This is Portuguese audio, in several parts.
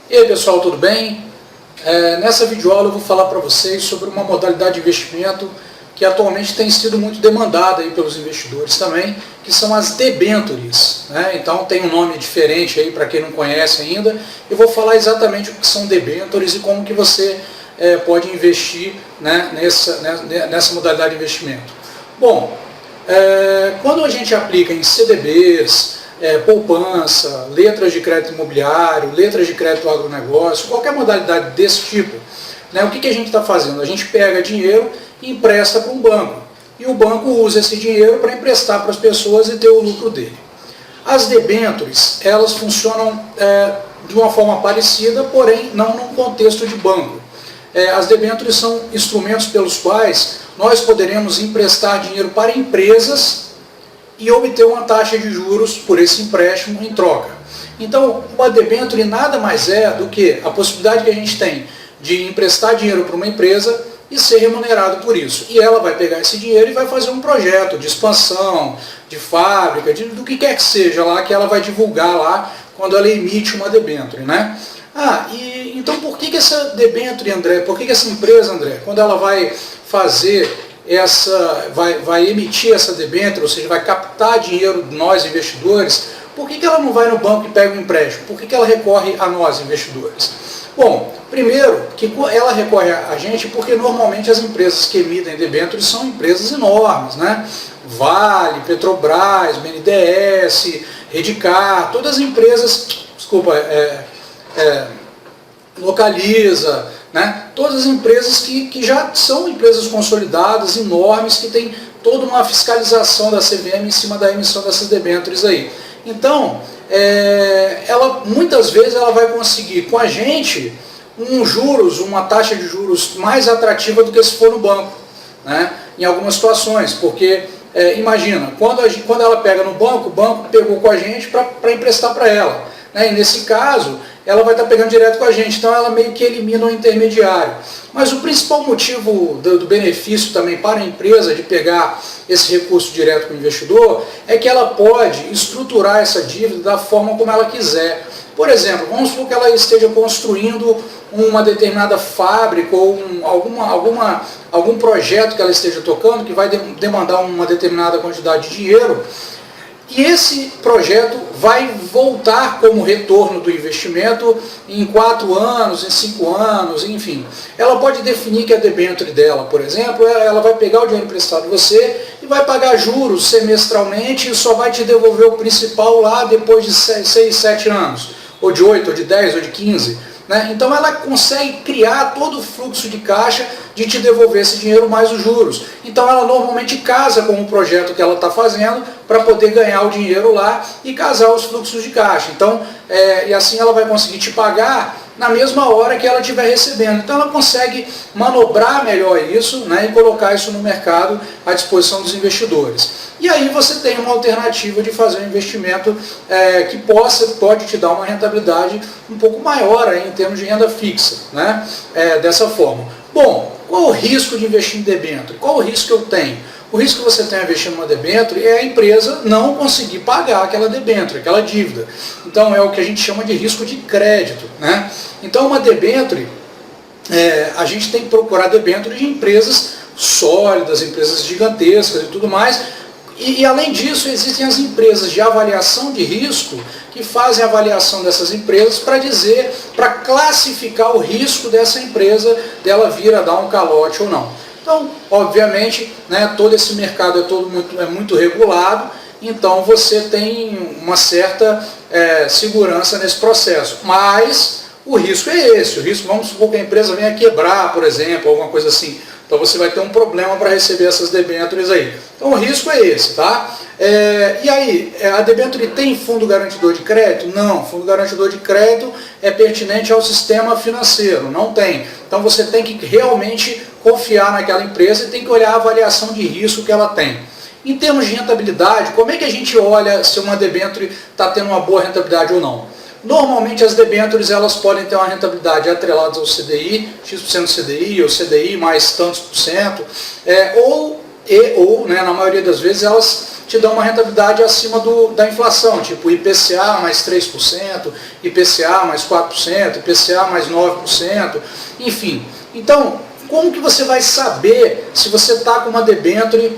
E aí pessoal, tudo bem? Nessa videoaula eu vou falar para vocês sobre uma modalidade de investimento que atualmente tem sido muito demandada aí pelos investidores também, que são as debêntures, né? Então tem um nome diferente aí para quem não conhece ainda. Eu vou falar exatamente o que são debêntures e como que você pode investir, né, nessa modalidade de investimento. Bom, quando a gente aplica em CDBs, poupança, letras de crédito imobiliário, letras de crédito agronegócio, qualquer modalidade desse tipo, né, o que a gente está fazendo? A gente pega dinheiro e empresta para um banco. E o banco usa esse dinheiro para emprestar para as pessoas e ter o lucro dele. As debêntures, elas funcionam de uma forma parecida, porém não num contexto de banco. As debêntures são instrumentos pelos quais nós poderemos emprestar dinheiro para empresas e obter uma taxa de juros por esse empréstimo em troca. Então, uma debênture nada mais é do que a possibilidade que a gente tem de emprestar dinheiro para uma empresa e ser remunerado por isso. E ela vai pegar esse dinheiro e vai fazer um projeto de expansão, de fábrica, do que quer que seja lá, que ela vai divulgar lá quando ela emite uma debênture, né? Então por que essa debênture, André? Por que essa empresa, André, quando ela vai fazer vai emitir essa debênture, ou seja, vai captar dinheiro de nós investidores, por que ela não vai no banco e pega um empréstimo? Por que ela recorre a nós investidores? Bom, primeiro, que ela recorre a gente porque normalmente as empresas que emitem debêntures são empresas enormes, né? Vale, Petrobras, BNDES, Redcar, todas as empresas, Localiza, né? Todas as empresas que já são empresas consolidadas, enormes, que tem toda uma fiscalização da CVM em cima da emissão dessas debêntures aí. Então, muitas vezes ela vai conseguir com a gente uma taxa de juros mais atrativa do que se for no banco, né? Em algumas situações, porque imagina, quando ela pega no banco, o banco pegou com a gente para emprestar para ela, né? E nesse caso, ela vai estar pegando direto com a gente, então ela meio que elimina o intermediário. Mas o principal motivo do benefício também para a empresa de pegar esse recurso direto com o investidor é que ela pode estruturar essa dívida da forma como ela quiser. Por exemplo, vamos supor que ela esteja construindo uma determinada fábrica ou algum projeto que ela esteja tocando que vai demandar uma determinada quantidade de dinheiro. E esse projeto vai voltar como retorno do investimento em 4 anos, em 5 anos, enfim. Ela pode definir que a debênture dela, por exemplo, ela vai pegar o dinheiro emprestado de você e vai pagar juros semestralmente e só vai te devolver o principal lá depois de 6, 7 anos, ou de 8, ou de 10, ou de 15. Né? Então ela consegue criar todo o fluxo de caixa de te devolver esse dinheiro mais os juros. Então ela normalmente casa com o projeto que ela está fazendo para poder ganhar o dinheiro lá e casar os fluxos de caixa. Então, e assim ela vai conseguir te pagar na mesma hora que ela estiver recebendo. Então ela consegue manobrar melhor isso, né, e colocar isso no mercado à disposição dos investidores. E aí você tem uma alternativa de fazer um investimento que pode te dar uma rentabilidade um pouco maior aí, em termos de renda fixa, né, dessa forma. Bom, qual o risco de investir em debênture? Qual o risco que eu tenho? O risco que você tem investindo numa debênture é a empresa não conseguir pagar aquela debênture, aquela dívida. Então é o que a gente chama de risco de crédito, né? Então uma debênture, a gente tem que procurar debênture de empresas sólidas, empresas gigantescas e tudo mais. E além disso, existem as empresas de avaliação de risco que fazem a avaliação dessas empresas para classificar o risco dessa empresa, dela vir a dar um calote ou não. Então, obviamente, né, todo esse mercado é muito regulado, então você tem uma certa segurança nesse processo. Mas o risco é esse, vamos supor que a empresa venha quebrar, por exemplo, alguma coisa assim. Então você vai ter um problema para receber essas debêntures aí. Então o risco é esse, tá? E aí, a debênture tem fundo garantidor de crédito? Não, fundo garantidor de crédito é pertinente ao sistema financeiro, não tem. Então você tem que realmente confiar naquela empresa e tem que olhar a avaliação de risco que ela tem. Em termos de rentabilidade, como é que a gente olha se uma debênture está tendo uma boa rentabilidade ou não? Normalmente as debêntures elas podem ter uma rentabilidade atrelada ao CDI, X% do CDI, ou CDI mais tantos por cento, ou, né, na maioria das vezes elas te dão uma rentabilidade acima da inflação, tipo IPCA mais 3%, IPCA mais 4%, IPCA mais 9%, enfim. Então, como que você vai saber se você está com uma debênture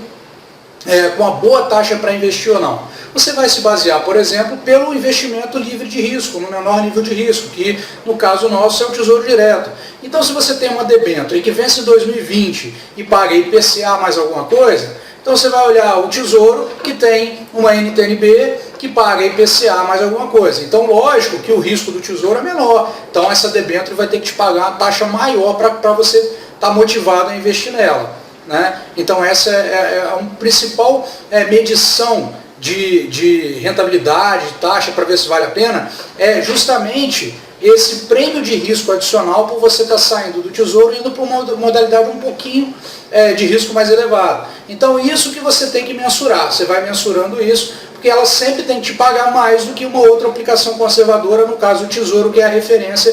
com uma boa taxa para investir ou não? Você vai se basear, por exemplo, pelo investimento livre de risco, no menor nível de risco, que no caso nosso é o Tesouro Direto. Então, se você tem uma debênture que vence em 2020 e paga IPCA mais alguma coisa, então você vai olhar o Tesouro que tem uma NTNB que paga IPCA mais alguma coisa. Então, lógico que o risco do Tesouro é menor. Então, essa debênture vai ter que te pagar uma taxa maior para você estar motivado a investir nela, né? Então, essa é a principal medição de rentabilidade, de taxa, para ver se vale a pena, é justamente esse prêmio de risco adicional por você estar saindo do Tesouro e indo para uma modalidade um pouquinho de risco mais elevado. Então, isso que você tem que mensurar, você vai mensurando isso, porque ela sempre tem que te pagar mais do que uma outra aplicação conservadora, no caso o Tesouro, que é a referência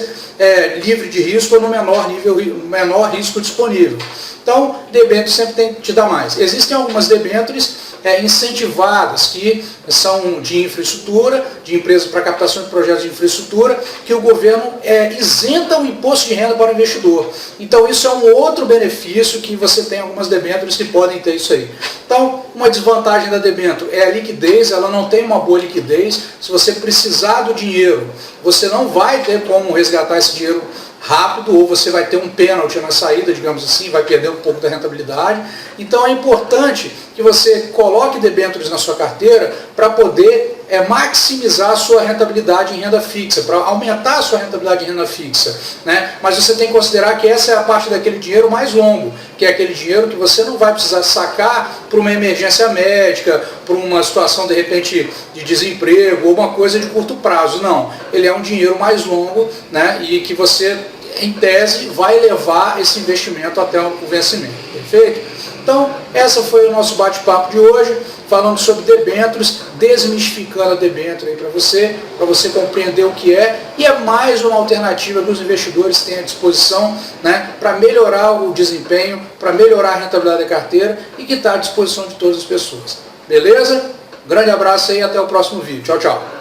livre de risco ou no menor risco disponível. Então, debênture sempre tem que te dar mais. Existem algumas debêntures incentivadas, que são de infraestrutura, de empresas para captação de projetos de infraestrutura, que o governo isenta o imposto de renda para o investidor. Então, isso é um outro benefício, que você tem algumas debêntures que podem ter isso aí. Então, uma desvantagem da debênture é a liquidez, ela não tem uma boa liquidez. Se você precisar do dinheiro, você não vai ter como resgatar esse dinheiro rápido, ou você vai ter um pênalti na saída, digamos assim, vai perder um pouco da rentabilidade. Então é importante que você coloque debêntures na sua carteira para poder maximizar a sua rentabilidade em renda fixa, para aumentar a sua rentabilidade em renda fixa, né? Mas você tem que considerar que essa é a parte daquele dinheiro mais longo, que é aquele dinheiro que você não vai precisar sacar para uma emergência médica, para uma situação de repente de desemprego ou uma coisa de curto prazo, não. Ele é um dinheiro mais longo, né? E que você, em tese, vai levar esse investimento até o vencimento, perfeito? Então, essa foi o nosso bate-papo de hoje, falando sobre debêntures, desmistificando a debênture para você compreender o que é, e é mais uma alternativa que os investidores têm à disposição, né, para melhorar o desempenho, para melhorar a rentabilidade da carteira, e que está à disposição de todas as pessoas. Beleza? Grande abraço aí e até o próximo vídeo. Tchau, tchau.